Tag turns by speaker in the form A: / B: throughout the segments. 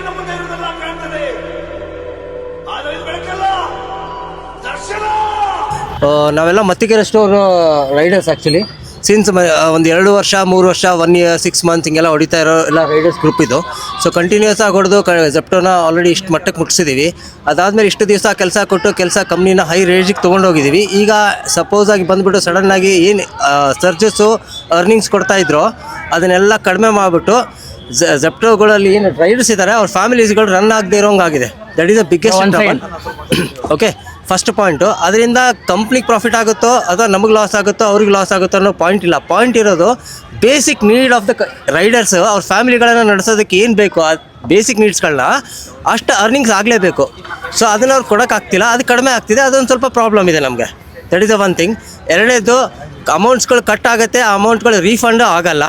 A: ಕಣ್ಣ ಮುಂದೆ ಇರುವುದೆಲ್ಲ ಕಾಣ್ತದೆ, ಆದರೆ ಇದು ಬೆಳಕಲ್ಲ, ದರ್ಶನ.
B: ನಾವೆಲ್ಲ Mattikere store Riders actually since ಒಂದು 2 ವರ್ಷ 3 ವರ್ಷ 1 year 6 months ಹಿಂಗೆಲ್ಲ ಹೊಡಿತಾ ಇರೋ ಎಲ್ಲ ರೈಡರ್ಸ್ ಗ್ರೂಪ್ ಇದು. ಸೊ ಕಂಟಿನ್ಯೂಸ್ ಆಗಿ ಹೊಡೆದು ಜೆಪ್ಟೋನ ಆಲ್ರೆಡಿ ಇಷ್ಟು ಮಟ್ಟಕ್ಕೆ ಮುಟ್ಟಿಸಿದ್ದೀವಿ. ಅದಾದಮೇಲೆ ಇಷ್ಟು ದಿವಸ ಕೆಲಸ ಕೊಟ್ಟು ಕಂಪ್ನಿನ ಹೈ ರೇಂಜಿಗೆ ತೊಗೊಂಡೋಗಿದ್ದೀವಿ. ಈಗ ಸಪೋಸ್ ಆಗಿ ಬಂದುಬಿಟ್ಟು ಸಡನ್ನಾಗಿ ಏನು ಸರ್ಜಸ್ಸು ಅರ್ನಿಂಗ್ಸ್ ಕೊಡ್ತಾಯಿದ್ರು ಅದನ್ನೆಲ್ಲ ಕಡಿಮೆ ಮಾಡಿಬಿಟ್ಟು ಜೆಪ್ಟೋಗಳಲ್ಲಿ ಏನು ರೈಡರ್ಸ್ ಇದ್ದಾರೆ ಅವ್ರ ಫ್ಯಾಮಿಲೀಸ್ಗಳು ರನ್ ಆಗದೆ ಇರೋಂಗಾಗಿದೆ. That is the biggest trouble. Okay, first point. ಅದರಿಂದ ಕಂಪ್ನಿಗೆ ಪ್ರಾಫಿಟ್ ಆಗುತ್ತೋ ಅಥವಾ ನಮಗೆ ಲಾಸ್ ಆಗುತ್ತೋ ಅವ್ರಿಗೆ ಲಾಸ್ ಆಗುತ್ತೋ ಅನ್ನೋ ಪಾಯಿಂಟ್ ಇಲ್ಲ. ಪಾಯಿಂಟ್ ಇರೋದು basic need of the Riders ಅವ್ರ ಫ್ಯಾಮಿಲಿಗಳನ್ನು ನಡೆಸೋದಕ್ಕೆ ಏನು ಬೇಕು ಆ ಬೇಸಿಕ್ ನೀಡ್ಸ್ಗಳನ್ನ ಅಷ್ಟು ಅರ್ನಿಂಗ್ಸ್ ಆಗಲೇಬೇಕು. ಸೊ ಅದನ್ನು ಅವ್ರು ಕೊಡೋಕ್ಕಾಗ್ತಿಲ್ಲ, ಅದು ಕಡಿಮೆ ಆಗ್ತಿದೆ. ಅದೊಂದು ಸ್ವಲ್ಪ ಪ್ರಾಬ್ಲಮ್ ಇದೆ ನಮಗೆ. That is the one thing. ಎರಡನೇದು ಅಮೌಂಟ್ಸ್ಗಳು ಕಟ್ ಆಗುತ್ತೆ, ಆ ಅಮೌಂಟ್ಗಳು ರೀಫಂಡು ಆಗಲ್ಲ.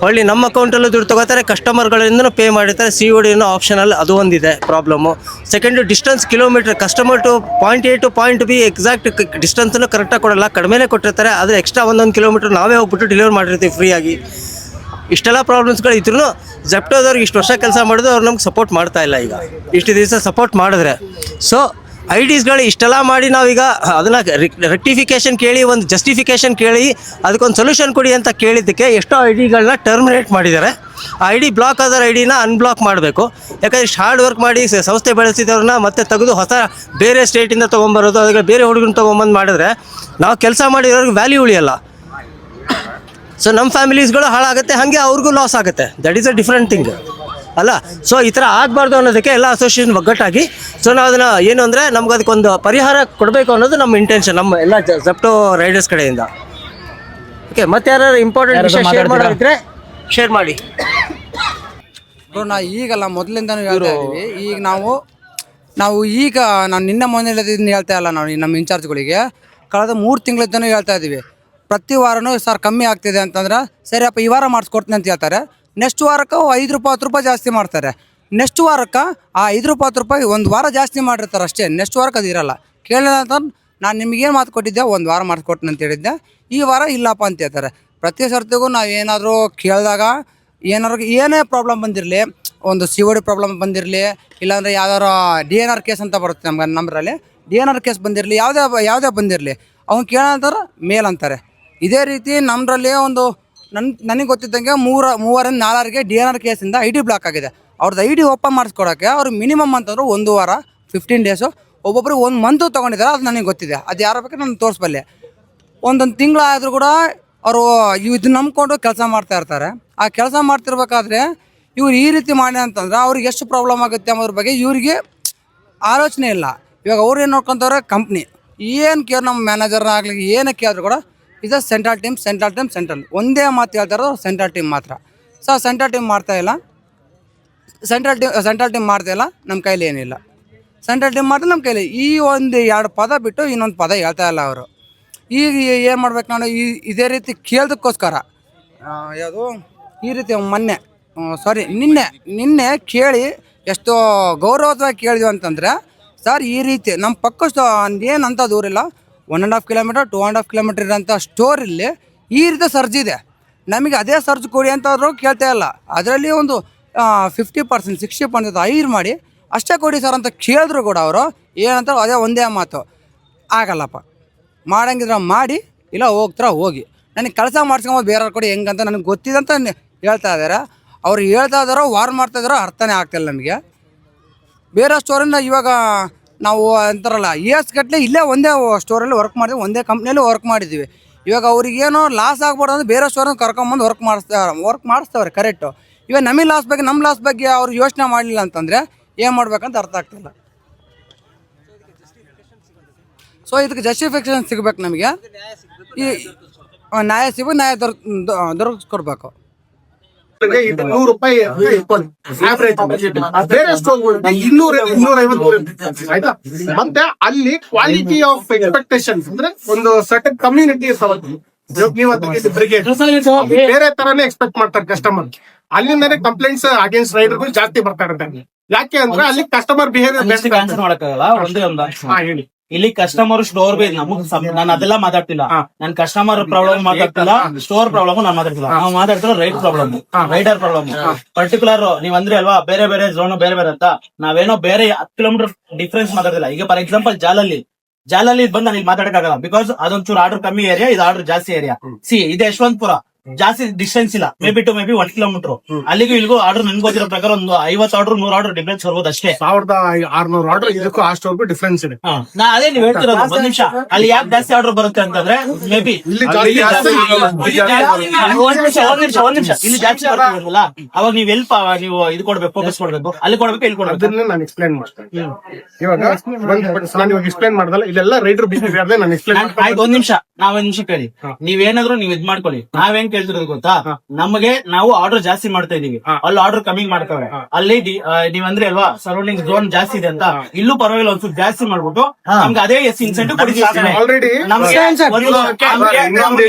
B: ಹೊಳ್ಳಿ ನಮ್ಮ ಅಕೌಂಟಲ್ಲೂ ದುಡ್ಡು ತೊಗೋತಾರೆ, ಕಸ್ಟಮರ್ಗಳಿಂದನೂ ಪೇ ಮಾಡಿರ್ತಾರೆ. COD ಆಪ್ಷನಲ್, ಅದು ಒಂದಿದೆ problem. Second distance kilometre, customer to point A to point B exact ಡಿಸ್ಟೆನ್ಸನ್ನು ಕರೆಕ್ಟಾಗಿ ಕೊಡಲ್ಲ, ಕಡಿಮೆನೇ ಕೊಟ್ಟಿರ್ತಾರೆ. ಆದರೆ ಎಕ್ಸ್ಟ್ರಾ 1 ಕಿಲೋಮೀಟ್ರ್ ನಾವೇ ಹೋಗ್ಬಿಟ್ಟು ಡೆಲಿವರ್ ಮಾಡಿರ್ತೀವಿ ಫ್ರೀಯಾಗಿ. ಇಷ್ಟೆಲ್ಲ ಪ್ರಾಬ್ಲಮ್ಸ್ಗಳು ಇದ್ರೂ ಜೆಪ್ಟೋದವ್ರಿಗೆ ಇಷ್ಟು ವರ್ಷ ಕೆಲಸ ಮಾಡಿದ್ರು ಅವ್ರು ನಮ್ಗೆ ಸಪೋರ್ಟ್ ಮಾಡ್ತಾ ಇಲ್ಲ. ಈಗ ಇಷ್ಟು ದಿವಸ ಸಪೋರ್ಟ್ ಮಾಡಿದ್ರೆ ಸೊ ಐಡಿಸ್ಗಳು ಇಷ್ಟೆಲ್ಲ ಮಾಡಿ ನಾವೀಗ ಅದನ್ನು ರೆಕ್ಟಿಫಿಕೇಷನ್ ಕೇಳಿ ಒಂದು ಜಸ್ಟಿಫಿಕೇಷನ್ ಕೇಳಿ ಅದಕ್ಕೊಂದು ಸೊಲ್ಯೂಷನ್ ಕೊಡಿ ಅಂತ ಕೇಳಿದ್ದಕ್ಕೆ ಎಷ್ಟೋ ಐಡಿಗಳನ್ನ ಟರ್ಮಿನೇಟ್ ಮಾಡಿದ್ದಾರೆ. ಆ ಐಡಿ ಬ್ಲಾಕ್ ಆದರ ಐಡಿನ ಅನ್ಬ್ಲಾಕ್ ಮಾಡಬೇಕು. ಯಾಕಂದರೆ ಇಷ್ಟು ಹಾರ್ಡ್ ವರ್ಕ್ ಮಾಡಿ ಸಂಸ್ಥೆ ಬೆಳೆಸಿದವ್ರನ್ನ ಮತ್ತೆ ತೆಗೆದು ಹೊಸ ಬೇರೆ ಸ್ಟೇಟಿಂದ ತೊಗೊಂಬರೋದು, ಅದಕ್ಕೆ ಬೇರೆ ಹುಡುಗನ ತೊಗೊಂಬಂದು ಮಾಡಿದ್ರೆ ನಾವು ಕೆಲಸ ಮಾಡಿರೋರಿಗೆ ವ್ಯಾಲ್ಯೂ ಉಳಿಯಲ್ಲ. ಸೊ ನಮ್ಮ ಫ್ಯಾಮಿಲೀಸ್ಗಳು ಹಾಳಾಗುತ್ತೆ, ಹಾಗೆ ಅವ್ರಿಗೂ ಲಾಸ್ ಆಗುತ್ತೆ. That is a different thing ಅಲ್ಲ. ಸೊ ಈ ಥರ ಆಗಬಾರ್ದು ಅನ್ನೋದಕ್ಕೆ ಎಲ್ಲ ಅಸೋಸಿಯೇಷನ್ ಒಗ್ಗಟ್ಟಾಗಿ ಸೊ ನಾವು ಅದನ್ನು ಏನು ಅಂದರೆ ನಮ್ಗೆ ಅದಕ್ಕೊಂದು ಪರಿಹಾರ ಕೊಡಬೇಕು ಅನ್ನೋದು ನಮ್ಮ ಇಂಟೆನ್ಷನ್, ನಮ್ಮ ಎಲ್ಲ ಜೆಪ್ಟೋ ರೈಡರ್ಸ್ ಕಡೆಯಿಂದ. ಓಕೆ, ಮತ್ತೆ ಯಾರು ಇಂಪಾರ್ಟೆಂಟ್ ವಿಷಯ ಶೇರ್ ಮಾಡೋದಿದ್ರೆ ಶೇರ್ ಮಾಡಿ.
C: ನಾ ಈಗಲ್ಲ ಮೊದಲಿಂದನೂ ಹೇಳ್ತಾ ಇದ್ದೀವಿ. ಈಗ ನಾವು ಈಗ ನಾನು ನಿನ್ನೆ ಮೊನ್ನೆ ಹೇಳ್ತಾ ಇಲ್ಲ, ನಾವು ನಮ್ಮ ಇನ್ಚಾರ್ಜ್ಗಳಿಗೆ ಕಳೆದ 3 ತಿಂಗಳಿಂದನೂ ಹೇಳ್ತಾ ಇದ್ದೀವಿ. ಪ್ರತಿ ವಾರನೂ ಸರ್ ಕಮ್ಮಿ ಆಗ್ತಿದೆ ಅಂತಂದ್ರೆ ಸರಿಯಪ್ಪ ಈ ವಾರ ಮಾಡಿಸ್ಕೊಡ್ತೀನಿ ಅಂತ ಹೇಳ್ತಾರೆ. ನೆಕ್ಸ್ಟ್ ವಾರಕ್ಕೆ 5 ರೂಪಾಯಿ 10 ರೂಪಾಯಿ ಜಾಸ್ತಿ ಮಾಡ್ತಾರೆ. ನೆಕ್ಸ್ಟ್ ವಾರಕ್ಕೆ ಆ 5 ರೂಪಾಯಿ 10 ರೂಪಾಯಿ ಒಂದು ವಾರ ಜಾಸ್ತಿ ಮಾಡಿರ್ತಾರೆ ಅಷ್ಟೇ. ನೆಕ್ಸ್ಟ್ ವಾರಕ್ಕೆ ಅದು ಇರೋಲ್ಲ. ಕೇಳಿಲ್ಲ ಅಂತಂದ್ರೆ ನಾನು ನಿಮಗೇನು ಮಾತು ಕೊಟ್ಟಿದ್ದೆ, 1 ವಾರ ಮಾಡಿಸ್ಕೊಡ್ತೀನಿ ಅಂತ ಹೇಳಿದ್ದೆ, ಈ ವಾರ ಇಲ್ಲಪ್ಪ ಅಂತ ಹೇಳ್ತಾರೆ. ಪ್ರತಿ ಸರ್ತಿಗೂ ನಾವು ಏನಾದರೂ ಕೇಳಿದಾಗ ಏನೇ ಪ್ರಾಬ್ಲಮ್ ಬಂದಿರಲಿ, ಒಂದು COD ಪ್ರಾಬ್ಲಮ್ ಬಂದಿರಲಿ, ಇಲ್ಲಾಂದರೆ ಯಾವ್ದಾರು DNR ಕೇಸ್ ಅಂತ ಬರುತ್ತೆ ನಮ್ಮರಲ್ಲಿ DNR ಕೇಸ್ ಬಂದಿರಲಿ, ಯಾವುದೇ ಬಂದಿರಲಿ ಅವ್ನು ಕೇಳೋಂತಾರೆ ಮೇಲ್ ಅಂತಾರೆ. ಇದೇ ರೀತಿ ನಮ್ಮರಲ್ಲಿ ಒಂದು ನನಗೆ ಗೊತ್ತಿದ್ದಂಗೆ 3ರಿಂದ 4ರಿಗೆ DNR ಕೇಸಿಂದ ID ಬ್ಲಾಕ್ ಆಗಿದೆ. ಅವ್ರದ್ದು ID ಓಪನ್ ಮಾಡಿಸ್ಕೊಡೋಕ್ಕೆ ಅವ್ರು ಮಿನಿಮಮ್ ಅಂತಂದ್ರೆ 1 ವಾರ 15 ಡೇಸು, ಒಬ್ಬೊಬ್ಬರಿಗೆ 1 ಮಂತು ತೊಗೊಂಡಿದ್ದಾರೆ. ಅದು ನನಗೆ ಗೊತ್ತಿದೆ. ಅದು ಯಾರ ಬೇಕು ನಾನು ತೋರಿಸ್ಬಲ್ಲೆ. ಒಂದೊಂದು ತಿಂಗಳಾದರೂ ಕೂಡ ಅವರು ಇದು ನಂಬ್ಕೊಂಡು ಕೆಲಸ ಮಾಡ್ತಾ ಇರ್ತಾರೆ. ಆ ಕೆಲಸ ಮಾಡ್ತಿರ್ಬೇಕಾದ್ರೆ ಇವ್ರು ಈ ರೀತಿ ಮಾಡಿ ಅಂತಂದ್ರೆ ಅವ್ರಿಗೆ ಎಷ್ಟು ಪ್ರಾಬ್ಲಮ್ ಆಗುತ್ತೆ ಅನ್ನೋದ್ರ ಬಗ್ಗೆ ಇವರಿಗೆ ಆಲೋಚನೆ ಇಲ್ಲ. ಇವಾಗ ಅವ್ರು ಏನು ನೋಡ್ಕೊತಾರೆ, ಕಂಪ್ನಿ ಏನು ಕೇರ್ ನಮ್ಮ ಮ್ಯಾನೇಜರ್ ಆಗಲಿ ಏನಕ್ಕೆ ಕೇಳಿದ್ರು ಕೂಡ ಇದು ಸೆಂಟ್ರಲ್ ಟೀಮ್ ಒಂದೇ ಮಾತು ಹೇಳ್ತಾರೋ ಸೆಂಟ್ರಲ್ ಟೀಮ್ ಮಾತ್ರ. ಸೊ ಸೆಂಟ್ರಲ್ ಟೀಮ್ ಮಾಡ್ತಾಯಿಲ್ಲ, ಸೆಂಟ್ರಲ್ ಟೀಮ್ ಮಾಡ್ತಾಯಿಲ್ಲ, ನಮ್ಮ ಕೈಲಿ ಏನಿಲ್ಲ. ಸೆಂಟ್ರಲ್ ಟೀಮ್ ಮಾಡ್ತಾರೆ, ನಮ್ಮ ಕೈಲಿ ಈ 1-2 ಪದ ಬಿಟ್ಟು ಇನ್ನೊಂದು ಪದ ಹೇಳ್ತಾ ಇಲ್ಲ ಅವರು. ಈಗ ಏನು ಮಾಡ್ಬೇಕು, ನಾನು ಇದೇ ರೀತಿ ಕೇಳೋದಕ್ಕೋಸ್ಕರ ಯಾವುದು ಈ ರೀತಿ ನಿನ್ನೆ ಕೇಳಿ ಎಷ್ಟೋ ಗೌರವವಾಗಿ ಕೇಳಿದ್ವಿ ಅಂತಂದರೆ, ಸರ್ ಈ ರೀತಿ ನಮ್ಮ ಪಕ್ಕ ಏನಂತ ದೂರಿಲ್ಲ, 1.5 ಕಿಲೋಮೀಟರ್ 2.5 ಕಿಲೋಮೀಟರ್ ಇರೋಂಥ ಸ್ಟೋರಲ್ಲಿ ಈ ರೀತಿ ಸರ್ಜ್ ಇದೆ, ನಮಗೆ ಅದೇ ಸರ್ಜ್ ಕೊಡಿ ಅಂತಂದ್ರು ಕೇಳ್ತಾ ಇಲ್ಲ. ಅದರಲ್ಲಿ ಒಂದು 50% 60% ಹೈರ್ ಮಾಡಿ ಅಷ್ಟೇ ಕೊಡಿ ಸರ್ ಅಂತ ಕೇಳಿದ್ರು ಕೂಡ ಅವರು ಏನಂತಾರೆ, ಅದೇ ಒಂದೇ ಮಾತು, ಆಗಲ್ಲಪ್ಪ ಮಾಡಂಗಿದ್ರೆ ಮಾಡಿ, ಇಲ್ಲ ಹೋಗಿ. ನನಗೆ ಕೆಲಸ ಮಾಡಿಸ್ಕೊಂಬೋದು ಬೇರೆಯವ್ರು ಕೊಡಿ ಹೆಂಗಂತ ನನಗೆ ಗೊತ್ತಿದೆ ಅಂತ ಹೇಳ್ತಾ ಇದ್ದಾರೆ. ಅವ್ರು ಹೇಳ್ತಾ ಇದ್ದಾರೋ ವಾರ್ನ್ ಮಾಡ್ತಾ ಇದ್ದಾರೋ ಅರ್ಥನೇ ಆಗ್ತಿಲ್ಲ ನಮಗೆ. ಬೇರೆ ಸ್ಟೋರಿಂದ ಇವಾಗ ನಾವು ಅಂತಾರಲ್ಲ ಇಯರ್ಸ್ ಗಟ್ಟಲೆ ಇಲ್ಲೇ ಒಂದೇ ಸ್ಟೋರಲ್ಲಿ ವರ್ಕ್ ಮಾಡಿದ್ವಿ, ಒಂದೇ ಕಂಪ್ನಿಯಲ್ಲಿ ವರ್ಕ್ ಮಾಡಿದ್ದೀವಿ. ಇವಾಗ ಅವ್ರಿಗೇನೋ ಲಾಸ್ ಆಗ್ಬಾರ್ದು ಅಂದ್ರೆ ಬೇರೆ ಸ್ಟೋರಿಂದ ಕರ್ಕೊಂಬಂದು ವರ್ಕ್ ಮಾಡಿಸ್ತವ್ರೆ ಕರೆಕ್ಟು. ಇವಾಗ ನಮಗೆ ಲಾಸ್ ಬಗ್ಗೆ ನಮ್ಮ ಲಾಸ್ ಬಗ್ಗೆ ಅವ್ರು ಯೋಚನೆ ಮಾಡಲಿಲ್ಲ ಅಂತಂದರೆ ಏನು ಮಾಡ್ಬೇಕಂತ ಅರ್ಥ ಆಗ್ತಿಲ್ಲ. ಸೊ ಇದಕ್ಕೆ ಜಸ್ಟಿಫಿಕೇಷನ್ ಸಿಗ್ಬೇಕು ನಮಗೆ. ಈ ನ್ಯಾಯ ದೊರಕಿಸ್ಕೊಡ್ಬೇಕು.
D: 100 ರೂಪಾಯಿ ಬೇರೆ ಸ್ಟೋರ್ಗಳು 200-250 ಆಯ್ತಾ. ಮತ್ತೆ ಅಲ್ಲಿ ಕ್ವಾಲಿಟಿ ಆಫ್ ಎಕ್ಸ್ಪೆಕ್ಟೇಷನ್ಸ್ ಅಂದ್ರೆ ಒಂದು ಸರ್ಟನ್ ಕಮ್ಯುನಿಟಿ ಬೇರೆ ತರಾನೇ ಎಕ್ಸ್ಪೆಕ್ಟ್ ಮಾಡ್ತಾರೆ ಕಸ್ಟಮರ್. ಅಲ್ಲಿಂದಾನೆ ಕಂಪ್ಲೇಂಟ್ಸ್ ಅಗೇನ್ಸ್ಟ್ ರೈಡರ್ಗಳು ಜಾಸ್ತಿ ಬರ್ತಾ ಇರುತ್ತೆ. ಯಾಕೆ ಅಂದ್ರೆ ಅಲ್ಲಿ ಕಸ್ಟಮರ್ ಬಿಹೇವಿಯರ್ ಹೇಳಿ
E: ಇಲ್ಲಿ ಕಸ್ಟಮರ್ ಸ್ಟೋರ್ ನಾನು ಅದೆಲ್ಲ ಮಾತಾಡ್ತಿಲ್ಲ. ನಾನು ಕಸ್ಟಮರ್ ಪ್ರಾಬ್ಲಮ್ ಮಾತಾಡ್ತಿಲ್ಲ, ಸ್ಟೋರ್ ಪ್ರಾಬ್ಲಮ್ ನಾನು ಮಾತಾಡ್ತಿಲ್ಲ. ನಾವು ಮಾತಾಡ್ತಿರೋ right problem, rider problem. Particular ನೀವ್ ಅಂದ್ರೆ ಅಲ್ವಾ ಬೇರೆ ಬೇರೆ ಝೋನ್ ಬೇರೆ ಬೇರೆ ಅಂತ, ನಾವೇನೋ ಬೇರೆ 10 ಕಿಲೋಮೀಟರ್ ಡಿಫ್ರೆನ್ಸ್ ಮಾತಾಡ್ತಿಲ್ಲ. ಈಗ ಫಾರ್ ಎಕ್ಸಾಂಪಲ್ ಜಾಲಲ್ಲಿ ಬಂದು ನಾನು ಇಲ್ಲಿ ಮಾತಾಡಕ್ಕಾಗಲ್ಲ, ಬಿಕಾಸ್ ಅದೊಂಚೂರು ಆರ್ಡರ್ ಕಮ್ಮಿ ಏರಿಯಾ, ಇದು ಆರ್ಡರ್ ಜಾಸ್ತಿ ಏರಿಯಾ. ಇದು ಯಶವಂತಪುರ, ಜಾಸ್ತಿ ಡಿಸ್ಟೆನ್ಸ್ ಇಲ್ಲ, ಮೇ ಬಿ 1 ಕಿಲೋಮೀಟರ್. ಅಲ್ಲಿಗೂ ಇಲ್ಲಿಗೂ ಆರ್ಡರ್ ನನ್ಗೆ ಗೊತ್ತಿರೋ ಪ್ರಕಾರ ಒಂದು 50 ಆರ್ಡರ್ 100 ಆರ್ಡರ್ ಡಿಫ್ರೆನ್ಸ್ ಬರ್ಬೋದು ಅಷ್ಟೇ.
D: 1600 ಆರ್ಡರ್ ಇದಕ್ಕೂ ಅಷ್ಟವರೆಗೂ ಡಿಫ್ರೆನ್ಸ್ ಇದೆ.
E: ನಾ ಅದೇ ನೀವ್ ಹೇಳ್ತಿರೋದು. ಒಂದ್ ನಿಮಿಷ, ಅಲ್ಲಿ ಯಾಕೆ ಜಾಸ್ತಿ ಆರ್ಡರ್ ಬರುತ್ತೆ ಅಂತಂದ್ರೆ ಮೇ ಬಿ
D: ಇಲ್ಲಿ ಜಾಸ್ತಿ
E: ಒಂದ್ ನಿಮಿಷ ಇಲ್ಲಿ ಜಾಸ್ತಿ ಬರ್ತದಲ್ಲ, ಅವಾಗ ನೀವ್ ನೀವು ಇದು ಕೊಡ್ಬೇಕು, ಫೋಕಸ್ ಕೊಡ್ಬೇಕು, ಅಲ್ಲಿ ಕೊಡ್ಬೇಕು, ಇಲ್ಲಿ ಕೊಡ್ಬೇಕು.
D: ಅದನ್ನ ನಾನು ಎಕ್ಸ್ಪ್ಲೈನ್ ಮಾಡ್ತೇನೆ. ಇವಾಗ ನಾನು ಇವಾಗ ಎಕ್ಸ್ಪ್ಲೈನ್ ಮಾಡ್ದಲ್ಲ, ಇಲ್ಲೆಲ್ಲ ರೈಡರ್ ಬಿಸ್ನೆಸ್ ಇದೆ, ನಾನು ಎಕ್ಸ್ಪ್ಲೈನ್
E: ಆಯ್ತು. ಒಂದ್ ನಿಮಿಷ ಕೇಳಿ, ನೀವೇನಾದ್ರೂ ನೀವ್ ಇದ್ ಮಾಡ್ಕೊಳ್ಳಿ. ನಾವೇನ್ ಕೇಳ್ತಿರೋದು ಗೊತ್ತಾ, ನಮಗೆ ನಾವು ಆರ್ಡರ್ ಜಾಸ್ತಿ ಮಾಡ್ತಾ ಇದೀವಿ, ಅಲ್ಲಿ ಆರ್ಡರ್ ಕಮ್ಮಿ ಮಾಡ್ತಾವ್ರೆ. ಅಲ್ಲಿ ನೀವ್ ಅಂದ್ರೆ ಅಲ್ವಾ ಸರೌಂಡಿಂಗ್ ಝೋನ್ ಜಾಸ್ತಿ ಇದೆ ಅಂತ, ಇಲ್ಲೂ ಪರವಾಗಿಲ್ಲ ಒಂದ್ ಸ್ವಲ್ಪ ಜಾಸ್ತಿ ಮಾಡ್ಬಿಟ್ಟು ನಮ್ಗೆ ಅದೇ ಇನ್ಸೆಂಟಿವ್ ಕೊಡಿ.
D: ಆಲ್ರೆಡಿ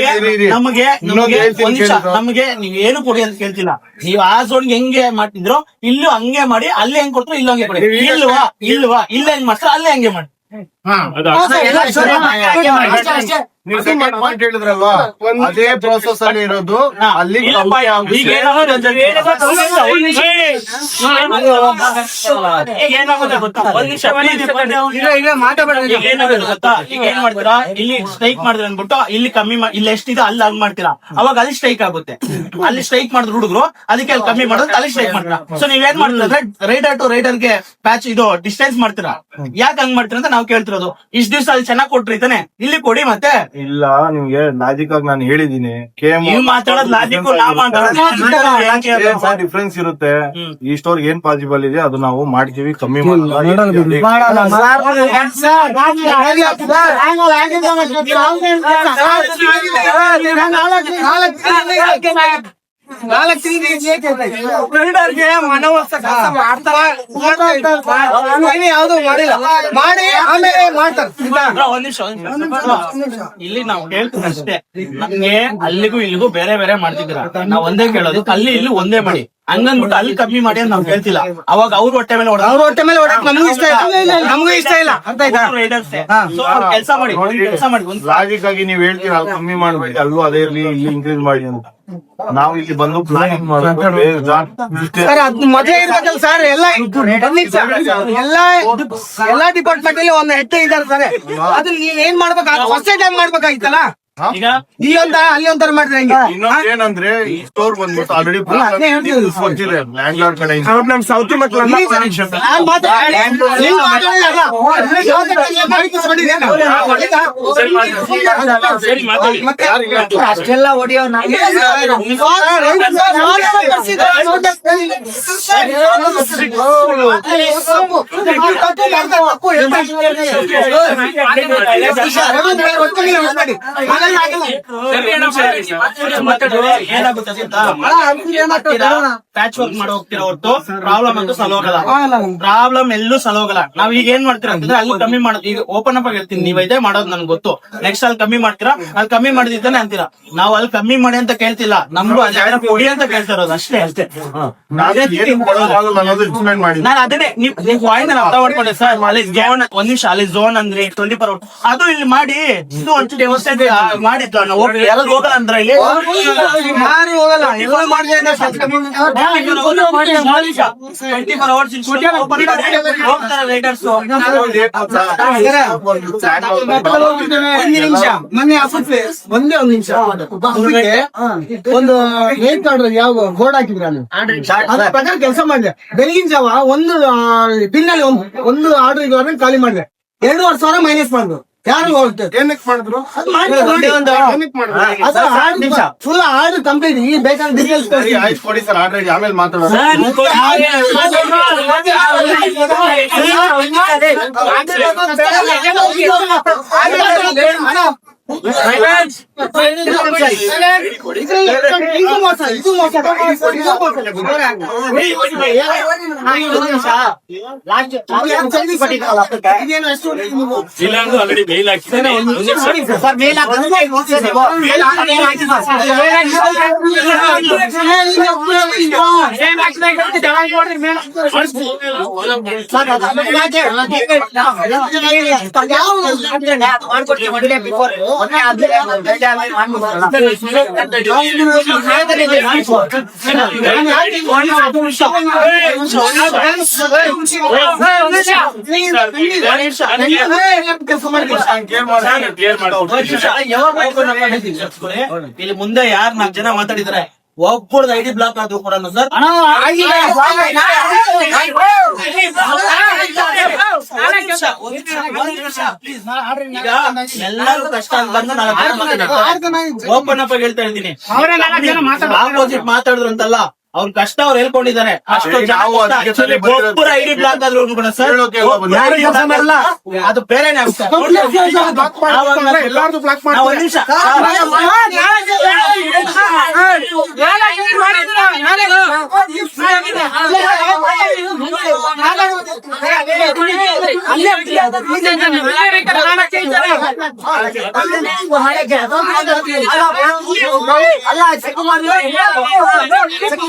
E: ನಮಗೆ ನೀವ್ ಏನು ಕೊಡಿ ಅಂತ ಕೇಳ್ತಿಲ್ಲ. ನೀವ್ ಆ ಝೋನ್ಗೆ ಹೆಂಗೆ ಮಾಡ್ತಿದ್ರು ಇಲ್ಲೂ ಹಂಗೆ ಮಾಡಿ, ಅಲ್ಲಿ ಹೆಂಗ್ ಕೊಟ್ರು ಇಲ್ಲೂ ಹಂಗೆ ಕೊಡಿ. ಇಲ್ವಾ ಇಲ್ಲ ಹೆಂಗ್ ಮಾಡ್ತಾರೆ ಅಲ್ಲೇ ಹಂಗೆ ಮಾಡಿ.
D: ಪಾಯಿಂಟ್ ಹೇಳಿದ್ರಲ್ವಾ, ಅದೇ ಪ್ರೋಸೆಸ್ ಅಲ್ಲಿ ಇರೋದು ಅಲ್ಲಿ
E: ಏನ್ ಮಾಡ್ತೀರಾ, ಇಲ್ಲಿ ಸ್ಟ್ರೈಕ್ ಮಾಡಿದ್ರೆ ಅಂದ್ಬಿಟ್ಟು ಇಲ್ಲಿ ಕಮ್ಮಿ ಇಲ್ಲಿ ಎಷ್ಟಿದೆ ಅಲ್ಲಿ ಹಂಗ್ ಮಾಡ್ತೀರಾ, ಅವಾಗ ಅಲ್ಲಿ ಸ್ಟ್ರೈಕ್ ಆಗುತ್ತೆ. ಅಲ್ಲಿ ಸ್ಟ್ರೈಕ್ ಮಾಡಿದ್ರು ಹುಡುಗರು, ಅದಕ್ಕೆ ಅಲ್ಲಿ ಕಮ್ಮಿ ಮಾಡಿದ್ರೆ ಅಲ್ಲಿ ಸ್ಟ್ರೈಕ್ ಮಾಡ್ತೀರಾ. ಸೊ ನೀವ್ ಏನ್ ಮಾಡ್ತೀರಾ, ರೈಡರ್ ಟು ರೈಡರ್ಗೆ ಪ್ಯಾಚ್ ಇದು ಡಿಸ್ಟೆನ್ಸ್ ಮಾಡ್ತೀರಾ. ಯಾಕೆ ಹಂಗ್ ಮಾಡ್ತೀರಾ ಅಂತ ನಾವು ಕೇಳ್ತಿರೋದು. ಇಷ್ಟ ದಿವಸ ಅಲ್ಲಿ ಚೆನ್ನಾಗಿ ಕೊಟ್ರಿ ತಾನೆ, ಇಲ್ಲಿ ಕೊಡಿ. ಮತ್ತೆ
F: ಇಲ್ಲ, ನಿಮ್ಗೆ ಲಾಜಿಕ್ ಆಗಿ ನಾನು ಹೇಳಿದೀನಿ.
E: ನೀವು ಮಾತಾಡೋದು ಲಾಜಿಕ್,
F: ಡಿಫ್ರೆನ್ಸ್ ಇರುತ್ತೆ. ಈ ಸ್ಟೋರ್ ಏನ್ ಪಾಸಿಬಲ್ ಇದೆ ಅದು ನಾವು ಮಾಡ್ತೀವಿ, ಕಮ್ಮಿ
C: ಯಾವ್ದು ಮಾಡಿಲ್ಲ, ಮಾಡಿ ಆಮೇಲೆ ಮಾಡ್ತಾರೆ.
E: ಇಲ್ಲಿ ನಾವು ಹೇಳ್ತೀವಿ ಅಷ್ಟೇ, ನಮ್ಗೆ ಅಲ್ಲಿಗೂ ಇಲ್ಲಿಗೂ ಬೇರೆ ಬೇರೆ ಮಾಡ್ತಿದ್ದೀರಾ. ನಾವ್ ಒಂದೇ ಕೇಳೋದು, ಅಲ್ಲಿ ಇಲ್ಲಿ ಒಂದೇ ಮಾಡಿ, ಹಂಗನ್ಬಿಟ್ಟು ಅಲ್ಲಿ ಕಮ್ಮಿ ಮಾಡಿ ಅಂತ ನಾವ್ ಕೇಳ್ತಿಲ್ಲ. ಅವಾಗ ಅವ್ರ ಹೊಟ್ಟೆ ಮೇಲೆ
C: ಅವ್ರ ಹೊಟ್ಟೆ ಮೇಲೆ ನಮಗೂ ಇಷ್ಟ ಇಲ್ಲ, ನಮಗೂ ಇಷ್ಟ ಇಲ್ಲ ಅಂತ
E: ಕೆಲಸ ಮಾಡಿ.
F: ಲಾಜಿಕ್ ಆಗಿ ನೀವ್ ಹೇಳ್ತೀರಾ ಅಲ್ಲಿ ಕಮ್ಮಿ ಮಾಡ್ಬೇಕು, ಅಲ್ಲೂ ಅದೇ ಇರ್ಲಿ, ಇಲ್ಲಿ ಇನ್ಕ್ರೀಸ್ ಮಾಡಿ ಅಂತ. ನಾವು ಇಲ್ಲಿ ಬಂದು ಪ್ಲಾನಿಂಗ್
C: ಮದುವೆ ಇರ್ಬೇಕಲ್ಲ ಸರ್, ಎಲ್ಲಾ ಡಿಪಾರ್ಟ್ಮೆಂಟ್ ಅಲ್ಲಿ ಒಂದು ಹೆಡ್ ಇದ್ದಾರೆ ಸರ್. ಅದ್ರ ನೀವ್ ಏನ್ ಮಾಡ್ಬೇಕು, ಫಸ್ಟ್ ಟೈಮ್ ಮಾಡ್ಬೇಕಾಗಿತ್ತಲ್ಲ.
E: ಈಗ
C: ಅಲ್ಲಿ ಒಂಥರ ಮಾಡಿದ್ರೆ ಹೆಂಗೆ?
F: ಇನ್ನೊಂದೇನಂದ್ರೆ ಈ ಸ್ಟೋರ್ ಬಂದ್ಬಿಟ್ಟು ಆಲ್ರೆಡಿ ಲ್ಯಾಂಡ್ ಲಾರ್ಡ್ ಕಡೆ
D: ನಮ್ ಸೌತಿ ಮಕ್ಕಳು
C: ಅಷ್ಟೆಲ್ಲ ಹೊಡಿಯೋ
E: ಪ್ಯಾಚ್ ವರ್ಕ್ ಮಾಡಿ ಹೋಗ್ತೀರಾ ಹೊರತು ಪ್ರಾಬ್ಲಮ್ ಅಂತೂ ಸಲ ಹೋಗಲ್ಲ. ಪ್ರಾಬ್ಲಮ್ ಎಲ್ಲೂ ಸಲ ಹೋಗಲ್ಲ. ನಾವ್ ಈಗ ಏನ್ ಮಾಡ್ತೀರಾ ಅಂತಂದ್ರೆ ಅಲ್ಲಿ ಕಮ್ಮಿ ಮಾಡೋದು. ಈಗ ಓಪನ್ ಅಪ್ ಆಗಿ ಹೇಳ್ತೀನಿ, ನೀವ್ ಇದೇ ಮಾಡೋದು ನನ್ಗೆ ಗೊತ್ತು. ನೆಕ್ಸ್ಟ್ ಅಲ್ಲಿ ಕಮ್ಮಿ ಮಾಡ್ತೀರಾ, ಅಲ್ಲಿ ಕಮ್ಮಿ ಮಾಡಿದ್ದಾನೆ ಅಂತೀರಾ. ನಾವು ಅಲ್ಲಿ ಕಮ್ಮಿ ಮಾಡಿ ಅಂತ ಕೇಳ್ತಿಲ್ಲ, ನಮ್ಗೂ ಅದೇ ಕೊಡಿ ಅಂತ ಕೇಳ್ತಾ ಇರೋದು ಅಷ್ಟೇ. ನಾನು ಅದನ್ನೇ ನೀವು ಪಾಯಿಂಟ್ ಅರ್ಥ ಮಾಡ್ಕೊಂಡೆ ಸರ್. ಅಲ್ಲಿ ಝೋನ್ ಒಂದ್ ನಿಮಿಷ, ಅಲ್ಲಿ ಝೋನ್ ಅಂದ್ರೆ 24 hours ಅದು ಇಲ್ಲಿ ಮಾಡಿ, ಇದು ಒಂಚೂರು ವ್ಯವಸ್ಥೆ ಮಾಡಿದ್ದು. ಎಲ್ಲ ಹೋಗಲ್ಲ ಅಂದ್ರೆ ಇಲ್ಲಿ
C: ಯಾರು ಹೋಗಲ್ಲ, ಎಲ್ಲ ಮಾಡಿದ್ರೆ
E: 24 hours ಹೋಗ್ತಾರೆ ರೈಡರ್ಸ್.
C: ಒಂದು ನಿಮಿಷ, ಮೊನ್ನೆ ಹಬ್ಬಕ್ಕೆ ಒಂದೇ ಒಂದು ನಿಮಿಷ ಹಬ್ಬಕ್ಕೆ ಒಂದು ರೇಟ್ ಕಾರ್ಡ್ ಯಾವ ಬೋರ್ಡ್ ಹಾಕಿದ್ರ ಅದ್ರ ಪ್ರಕಾರ ಕೆಲಸ ಮಾಡಿದೆ. ಬೆಳಗಿನ ಜಾವ ಒಂದು ಬಿಲ್ ಅಲ್ಲಿ ಒಂದು ಆರ್ಡರ್ ಖಾಲಿ ಮಾಡಿದೆ, 2,500 ಮೈನಸ್ ಮಾಡಿದ್ರು. ಯಾರು ಹೋಗ್ತದೆ
D: ಏನಕ್ಕೆ ಮಾಡಿದ್ರು?
C: Full order complete. ಈ ಬೇಕಾದ ಡೀಟೇಲ್ಸ್
F: ಆಯ್ತು ಕೊಡಿ ಸರ್, ಆಲ್ರೆಡಿ ಆಮೇಲೆ ಮಾತಾಡೋಣ.
A: ಆಲ್ರೆಡಿ ಮೇಲ್ ಹಾಕಿದ್ದೇನೆ.
C: ಮೇಲ್
E: ಇಲ್ಲಿ ಮುಂದೆ ಯಾರು 4 ಜನ ಮಾತಾಡಿದ್ರೆ ಒಬ್ಬರದ್ದು ಐಡಿ ಬ್ಲಾಕ್ ಆದ್ರೂ ಕೂಡ ಸರ್ ಎಲ್ಲರೂ ಕಷ್ಟ ಅಂತಂದು ನಾನು ಓಪನ್ ಅಪ್ ಆಗಿ ಹೇಳ್ತಾ ಇದ್ದೀನಿ. ಆಪೋಸಿಟ್ ಮಾತಾಡಿದ್ರು ಅಂತಲ್ಲ, ಅವ್ರ ಕಷ್ಟ ಅವ್ರು ಹೇಳ್ಕೊಂಡಿದ್ದಾರೆ. ಅಷ್ಟು ಜನ ಒಬ್ಬರ ಐಡಿ ಬ್ಲಾಕ್ ಆದ್ರೂ ಕೂಡ ಸರ್ ಅದು ಬೇರೆನೆ ಆಗುತ್ತೆ.
D: ಎಲ್ಲಾರ್ದು ಬ್ಲಾಕ್
E: ನಾವು ಒಂದ್ ನಿಮಿಷ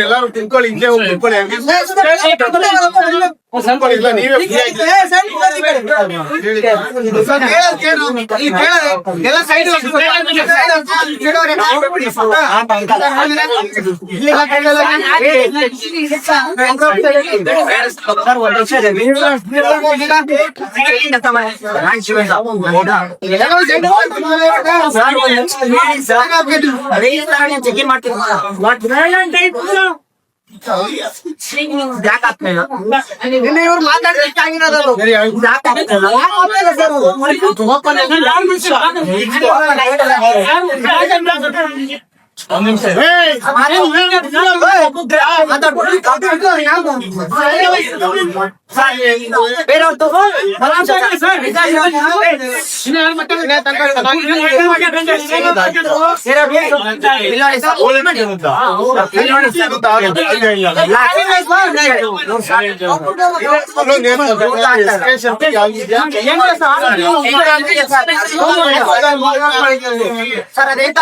F: ಎಲ್ಲಾರು ತಿಳ್ಕೊಳ್ಳಿ, ಹಿಂದೆ ಹೋಗಿ ತಿಳ್ಕೊಳ್ಳಿ. ಇಲ್ಲ ನೀವೇ
G: ಚೆಕಿಂಗ್ ಮಾಡ್ತೀವಿ. ಇವ್ರು ಮಾತಾಡಿರೋದು
F: ಒಂದ್ ನಿಮಿಷ
G: ಸರ್ ಅದೇಂತ